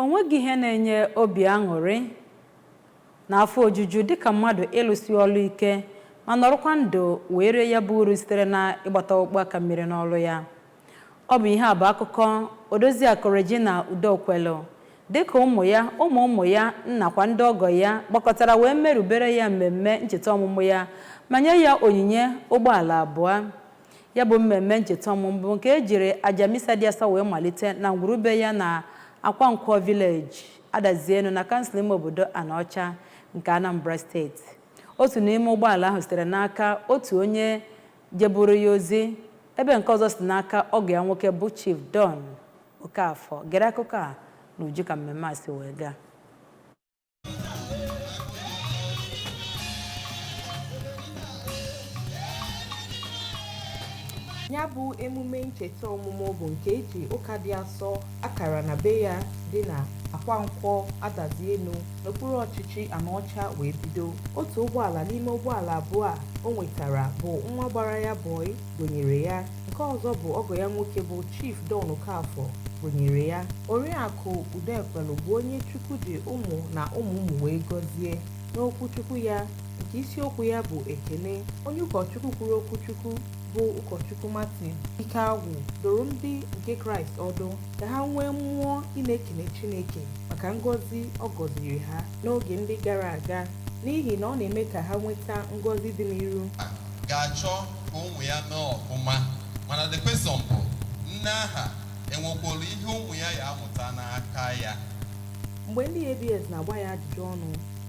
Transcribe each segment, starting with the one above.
Onweghị ihe na-enye obi aṅụrị na afọ ojuju dịka mmadụ ịlụsi ọlụ ike ma nọrọkwa ndụ were ya bụ uru sitere na ịgbata ọkpụ aka mmiri n'ọlụ ya. Ọ bụ ihe a bụ akụkọ Odoziakụ Regina Udokwelu dịka ụmụ ya nakwa ndị ọgọ ya gbakọtara wee merubere ya mmemme ncheta ọmụmụ ya ma nye ya onyinye ụgbọala abụọ. Ya bụ mmemme ncheta ọmụmụ nke ejiri aja misa dị asaa wee malite na ngwurube ya na Akwankwọ Village Adazienu na kansụl ime obodo Anaọcha nke Anambra steeti. Otu n'ime ụgbọala ahụ sitere n'aka otu onye jeburu ya ozi ebe nke ọzọ si n'aka ọgọ ya nwoke bụ Chief Don Okafọ. Gere akụkọ a n'uju ka mmemme a si wee gaa. Ya bụ emume ncheta ọmụmụ bụ nke eji ụka dị asọ akara na be ya dị na Akwankwọ Adazienu n'okpuru ọchịchị Anaọcha wee bido. Otu ụgbọala n'ime ụgbọala abụọ a o nwetara bụ nwa gbara ya bọị gonyere ya, nke ọzọ bụ ọgọ ya nwoke bụ Chief Don Okafọ gonyere ya. Oriaku Udokwelu bụ onye Chukwu ji ụmụ na Omumu wee gọzie. N'okwu Chukwu ya nke isiokwu ya bụ ekene, onye ụkọchukwu kwuru okwu Chukwu bụ ụkọchukwu Martin Ikeagwụ doro ndị nke Kraịst ọdụ ka ha nwee mmụọ ị na-ekele Chineke maka ngọzi ọ gọziri ha n'oge ndị gara aga, n'ihi na ọ na-eme ka ha nweta ngọzi dị n'iru. Ga-achọ ka ụmụ ya mee ọfụma, mana the question bụ nne aha enwekwara ihe ụmụ ya ya amụta n'aka ya. Mgbe ndị ABS na-agba ya ajụjụ ọnụ,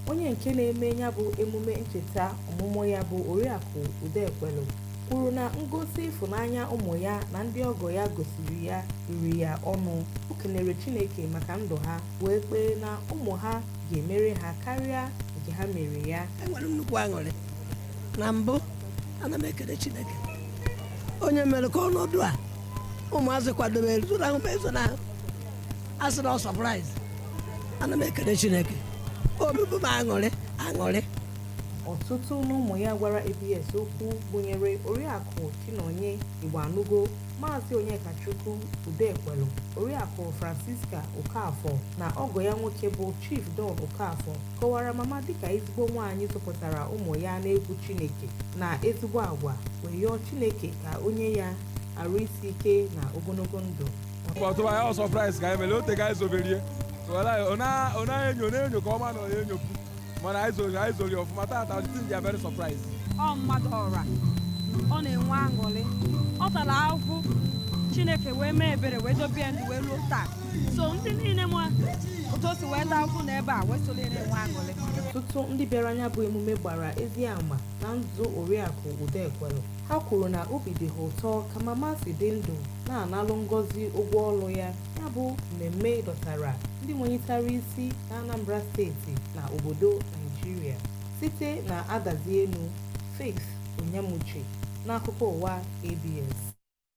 onye nke na-eme ya bụ emume ncheta ọmụmụ ya bụ Oriakụ Udokwelu kwuru na ngosi ịfụnanya ụmụ ya na ndị ọgọ ya gosiri ya riri ya ọnụ. O kelere Chineke maka ndụ ha wee kpee na ụmụ ha ga-emere ha karịa nke ha mere ya. Enwere nnukwu aṅụrị na mbụ. Ana m ekele Chineke onye mere ka ọnọdụ a ụmụazị kwadobere zụrụ ahụ mezo na asịrị ọ sọpraịz. Ana m ekele Chineke, obi bụ m aṅụrị. Ọtụtụ n'ụmụ ya gwara ABS okwu gụnyere Oriakụ Chinonye Igboanugo, Maazị Onyekachukwu Udokwelu, Oriakụ Francisca Okafọ na ọgọ ya nwoke bụ Chief Don Okafọ kọwara mama dịka ezigbo nwaanyị zụpụtara ụmụ ya n'egwu Chineke na ezigbo agwa wee yọọ Chineke ka onye ya arụ isi ike na ogologo ndụ. Mana I zori ọfụma tata ndị very surprised. Ọ mmadụ ọra, ọ na-enwe aṅụrị, ọ tara ahụhụ, Chineke wee mee ebere wee dobie ndụ wee ruo taa. So ndị niile ma otu o si wee taa ahụhụ n'ebe a wee soli na-enwe aṅụrị. Ọtụtụ ndị bịara anya bụ emume gbara ezi ama na ndụ Oriakụ Udokwelu. Ha kwuru na obi dị ha ụtọ ka mama si dị ndụ na-analụ ngọzi ụgwọ ọlụ ya. Ya bụ mmemme dọtara ndị nwenyitara isi na Anambra steeti na obodo Nigeria. Site na Adazienu, Faith Onyemuche n'akụkọ ụwa ABS.